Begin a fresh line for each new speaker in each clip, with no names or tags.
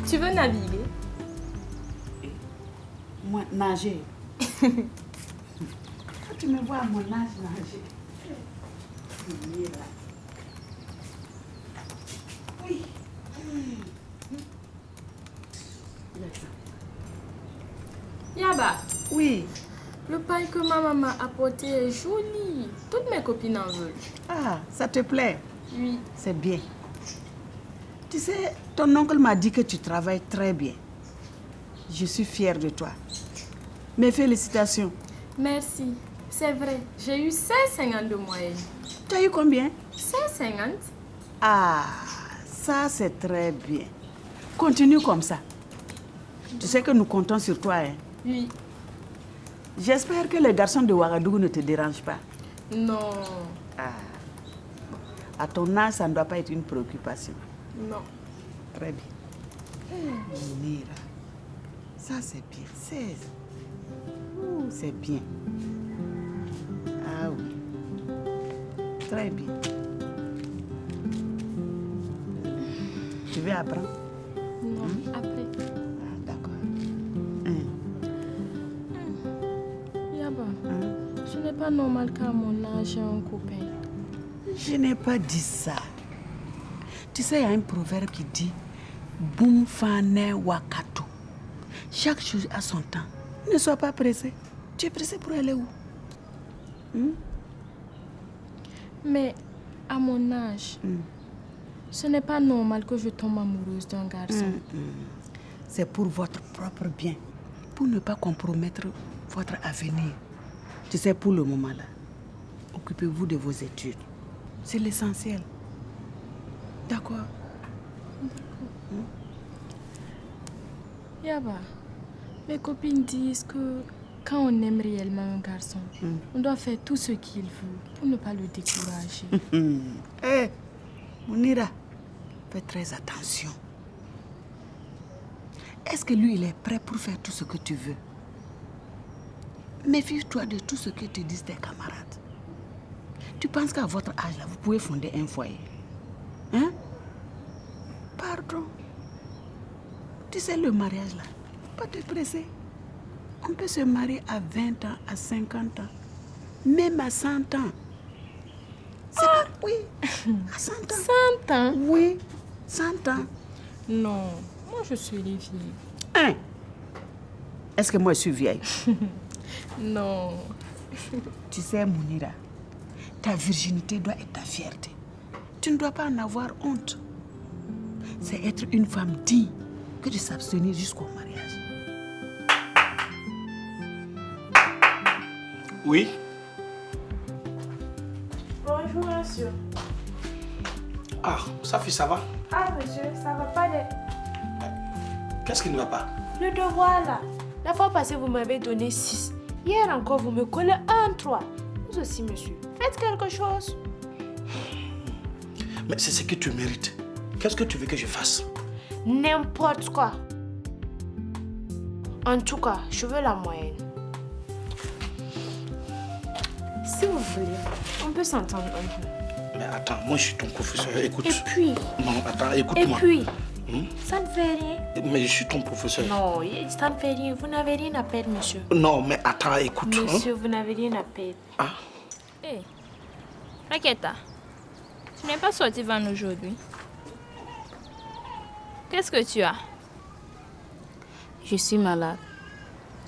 Tu veux naviguer?
Moi, nager. Quand tu me vois à mon âge nager. Oui.
Yaba.
Oui.
Le pain que ma maman a apporté est joli. Toutes mes copines en veulent.
Ah, ça te plaît?
Oui.
C'est bien. Tu sais, ton oncle m'a dit que tu travailles très bien. Je suis fière de toi. Mes félicitations.
Merci. C'est vrai. J'ai eu 16,50 de moyenne.
Tu as eu combien?
16,50.
Ah, ça c'est très bien. Continue comme ça. Tu sais que nous comptons sur toi, hein?
Oui.
J'espère que les garçons de Ouagadougou ne te dérangent pas.
Non.
Ah. À ton âge, ça ne doit pas être une préoccupation.
Non.
Très bien. Mira, ça c'est bien. 16. C'est bien. Ah oui. Très bien. Tu veux apprendre?
Non, après.
Ah, d'accord.
Yaba, ce n'est pas normal qu'à mon âge, j'ai un copain.
Je n'ai pas dit ça. Tu sais, il y a un proverbe qui dit Boum fane wakato. Chaque chose a son temps. Ne sois pas pressé. Tu es pressé pour aller où?
Mais à mon âge, ce n'est pas normal que je tombe amoureuse d'un garçon.
C'est pour votre propre bien. Pour ne pas compromettre votre avenir. Tu sais, pour le moment là, occupez-vous de vos études. C'est l'essentiel. D'accord?
Yaba, mes copines disent que quand on aime réellement un garçon, on doit faire tout ce qu'il veut pour ne pas le décourager.
Hé, Mounira, fais très attention. Est-ce que lui, il est prêt pour faire tout ce que tu veux? Méfie-toi de tout ce que te disent tes camarades. Tu penses qu'à votre âge, là, vous pouvez fonder un foyer? Hein? Pardon. Tu sais, le mariage, là, pas te presser. On peut se marier à 20 ans, à 50 ans, même à 100 ans. C'est pas... Oui, à 100 ans.
100 ans?
Oui, 100 ans.
Non, moi je suis les vieilles.
Hein? Est-ce que moi je suis vieille?
Non.
Tu sais, Mounira, ta virginité doit être ta fierté. Tu ne dois pas en avoir honte. C'est être une femme digne que de s'abstenir jusqu'au mariage.
Oui?
Bonjour, monsieur.
Ah, Safi, ça va?
Ah, monsieur, ça va pas de...
Qu'est-ce qui ne va pas?
Le devoir, là. La fois passée, vous m'avez donné 6. Hier encore, vous me collez 1, 3. Vous aussi, monsieur. Faites quelque chose.
Mais c'est ce que tu mérites. Qu'est-ce que tu veux que je fasse?
N'importe quoi. En tout cas, je veux la moyenne. Si vous voulez, on peut s'entendre un peu.
Mais attends, moi je suis ton professeur, écoute.
Et puis?
Non, attends,
Et
écoute-moi.
puis? Ça ne fait rien.
Mais je suis ton professeur.
Non, ça ne fait rien. Vous n'avez rien à perdre, monsieur.
Non, mais attends, écoute.
Monsieur, vous n'avez rien à perdre.
Ah.
Hé, Raqueta, Tu n'es pas sorti vendre aujourd'hui. Qu'est-ce que tu as?
Je suis malade.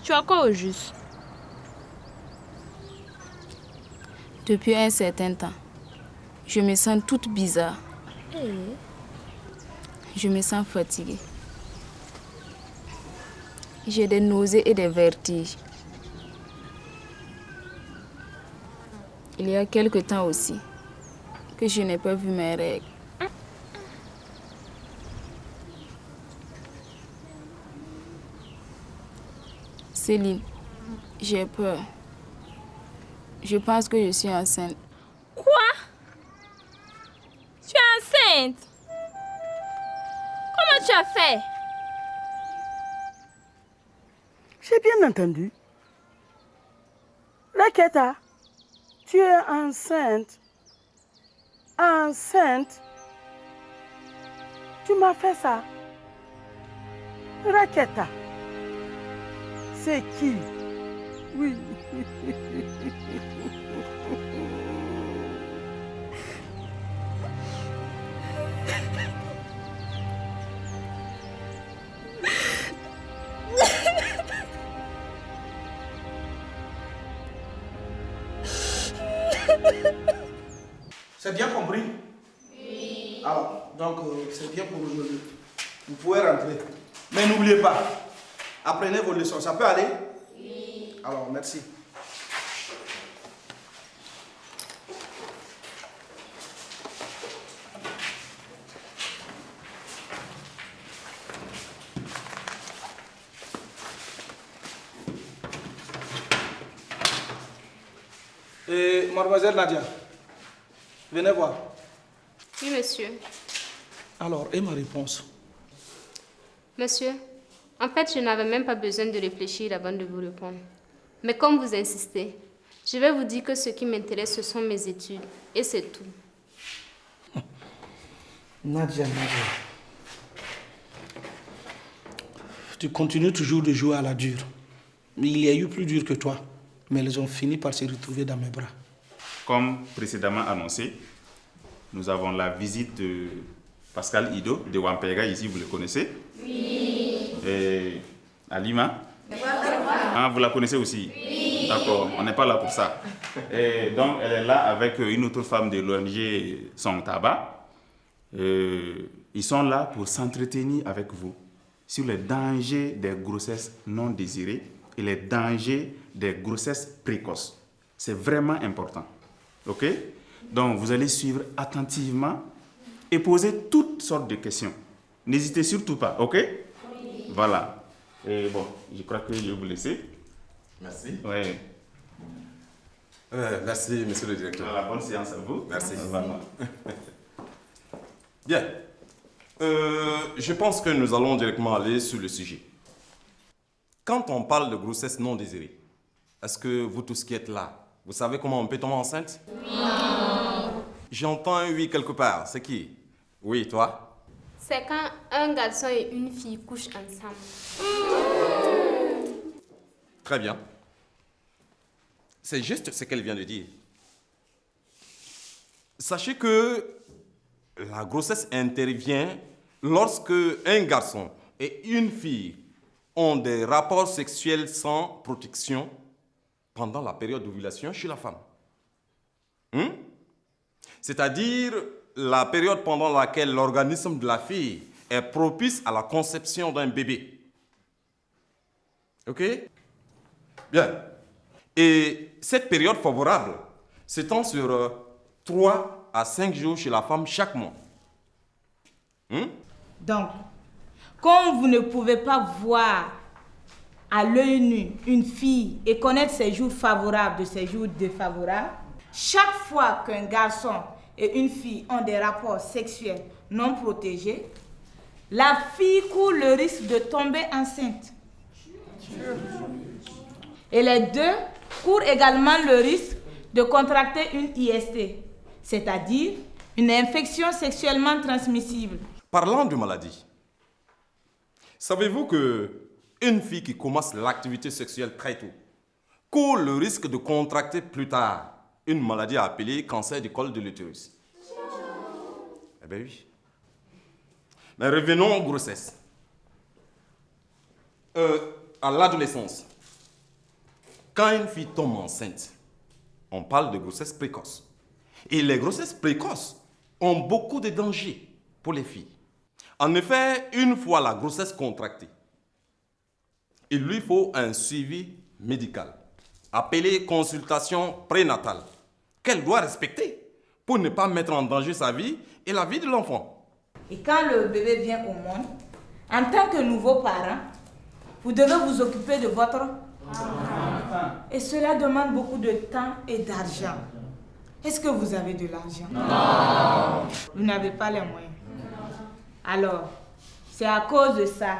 Tu as quoi au juste?
Depuis un certain temps, je me sens toute bizarre. Je me sens fatiguée. J'ai des nausées et des vertiges. Il y a quelque temps aussi que je n'ai pas vu mes règles. Céline, j'ai peur. Je pense que je suis enceinte.
Quoi? Tu es enceinte? Comment tu as fait?
J'ai bien entendu. Raketa, tu es enceinte. Enceinte? Tu m'as fait ça? Raketa, c'est qui? Oui.
C'est bien compris? Oui. Alors, donc c'est bien pour aujourd'hui. Vous pouvez rentrer. Mais n'oubliez pas, apprenez vos leçons. Ça peut aller? Oui. Alors, merci. Et mademoiselle Nadia, venez voir.
Oui, monsieur.
Alors, et ma réponse?
Monsieur, en fait, je n'avais même pas besoin de réfléchir avant de vous répondre. Mais comme vous insistez, je vais vous dire que ce qui m'intéresse, ce sont mes études. Et c'est tout.
Nadia. Tu continues toujours de jouer à la dure. Mais il y a eu plus dur que toi. Mais elles ont fini par se retrouver dans mes bras.
Comme précédemment annoncé, nous avons la visite de Pascal Ido de Wampega, ici, vous le connaissez? Oui. Et Alima? Ah, vous la connaissez aussi? Oui. D'accord, on n'est pas là pour ça. Et donc, elle est là avec une autre femme de l'ONG Son Tabac. Ils sont là pour s'entretenir avec vous sur les dangers des grossesses non désirées et les dangers des grossesses précoces. C'est vraiment important. OK? Donc, vous allez suivre attentivement et poser toutes sortes de questions. N'hésitez surtout pas. OK? Oui. Voilà. Et bon, je crois que je vais vous laisser.
Merci.
Oui.
Merci, monsieur le directeur.
Voilà, bonne séance à vous.
Merci.
Voilà.
Bien. Je pense que nous allons directement aller sur le sujet. Quand on parle de grossesse non désirée, est-ce que vous tous qui êtes là, vous savez comment on peut tomber enceinte? Oui. J'entends un oui quelque part. C'est qui? Oui, toi?
C'est quand un garçon et une fille couchent ensemble.
Très bien. C'est juste ce qu'elle vient de dire. Sachez que la grossesse intervient lorsque un garçon et une fille ont des rapports sexuels sans protection pendant la période d'ovulation chez la femme. C'est-à-dire la période pendant laquelle l'organisme de la fille est propice à la conception d'un bébé. OK? Bien. Et cette période favorable s'étend sur 3 à 5 jours chez la femme chaque mois.
Donc, comme vous ne pouvez pas voir à l'œil nu une fille et connaître ses jours favorables de ses jours défavorables, chaque fois qu'un garçon et une fille ont des rapports sexuels non protégés, la fille court le risque de tomber enceinte. Et les deux courent également le risque de contracter une IST, c'est-à-dire une infection sexuellement transmissible.
Parlant de maladie, savez-vous qu'une fille qui commence l'activité sexuelle très tôt court le risque de contracter plus tard une maladie appelée cancer du col de l'utérus? Eh bien oui. Mais revenons aux grossesses. À l'adolescence, quand une fille tombe enceinte, on parle de grossesse précoce. Et les grossesses précoces ont beaucoup de dangers pour les filles. En effet, une fois la grossesse contractée, il lui faut un suivi médical, appelé consultation prénatale, qu'elle doit respecter pour ne pas mettre en danger sa vie et la vie de l'enfant.
Et quand le bébé vient au monde, en tant que nouveau parent, vous devez vous occuper de votre enfant. Et cela demande beaucoup de temps et d'argent. Est-ce que vous avez de l'argent? Non. Vous n'avez pas les moyens. Alors, c'est à cause de ça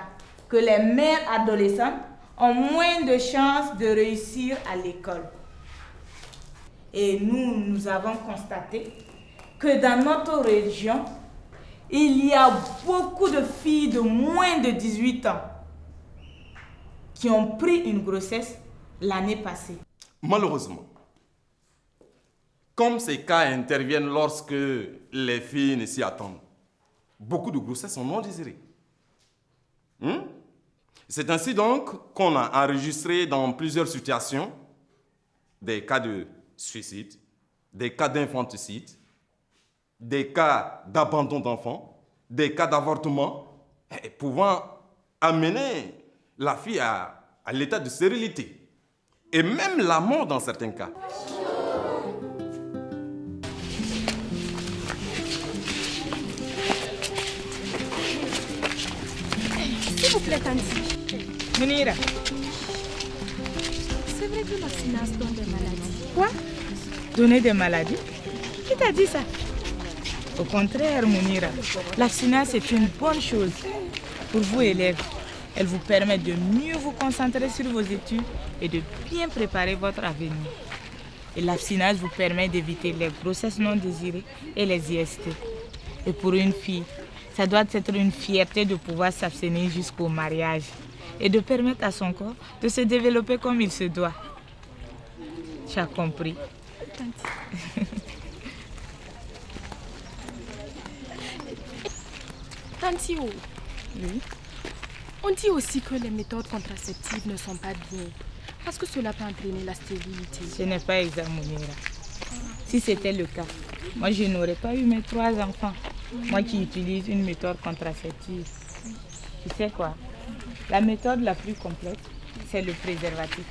que les mères adolescentes ont moins de chances de réussir à l'école. Et nous avons constaté que dans notre région, il y a beaucoup de filles de moins de 18 ans qui ont pris une grossesse l'année passée.
Malheureusement, comme ces cas interviennent lorsque les filles ne s'y attendent, beaucoup de grossesses sont non désirées. C'est ainsi donc qu'on a enregistré dans plusieurs situations des cas de suicide, des cas d'infanticide, des cas d'abandon d'enfants, des cas d'avortement, pouvant amener la fille à l'état de stérilité et même la mort dans certains cas.
S'il vous plaît, Tanti.
Mounira.
C'est vrai que l'abstinence donne des maladies.
Quoi? Donner des maladies? Qui t'a dit ça? Au contraire, Mounira, l'abstinence est une bonne chose pour vous, élèves. Elle vous permet de mieux vous concentrer sur vos études et de bien préparer votre avenir. Et l'abstinence vous permet d'éviter les grossesses non désirées et les IST. Et pour une fille, ça doit être une fierté de pouvoir s'abstenir jusqu'au mariage et de permettre à son corps de se développer comme il se doit. Tu as compris?
Tanti,
Oui.
on dit aussi que les méthodes contraceptives ne sont pas bien parce que cela peut entraîner la stérilité.
Ce n'est pas exact, Mounira. Si c'était le cas, moi je n'aurais pas eu mes 3 enfants. Moi qui utilise une méthode contraceptive. Tu sais quoi? La méthode la plus complète, c'est le préservatif.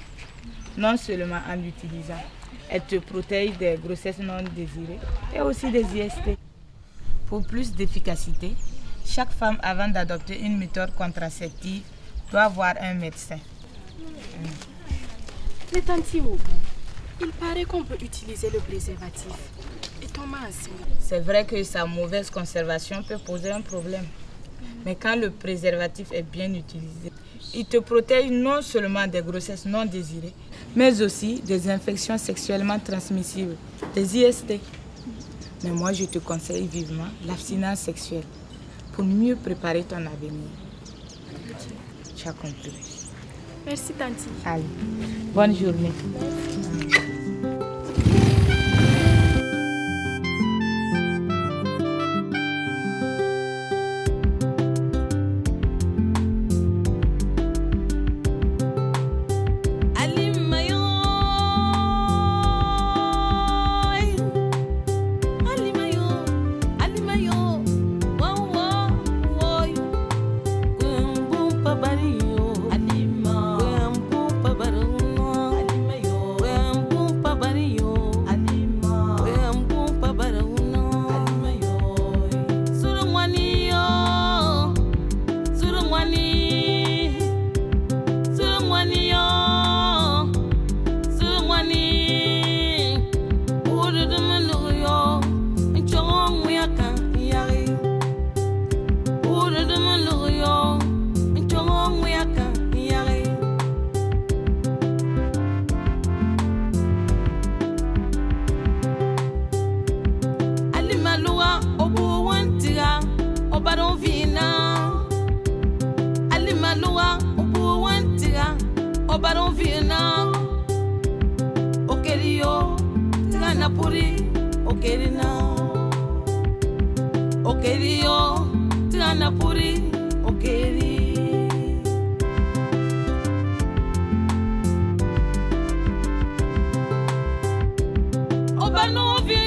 Non seulement en l'utilisant, elle te protège des grossesses non désirées et aussi des IST. Pour plus d'efficacité, chaque femme avant d'adopter une méthode contraceptive doit voir un médecin.
Mais Tanti, il paraît qu'on peut utiliser le préservatif et tomber enceinte.
C'est vrai que sa mauvaise conservation peut poser un problème. Mais quand le préservatif est bien utilisé, il te protège non seulement des grossesses non désirées, mais aussi des infections sexuellement transmissibles, des IST. Mais moi, je te conseille vivement l'abstinence sexuelle pour mieux préparer ton avenir. Tu as compris.
Merci, Tanti.
Allez, bonne journée.
okeri yo tigana puri okeri obano vi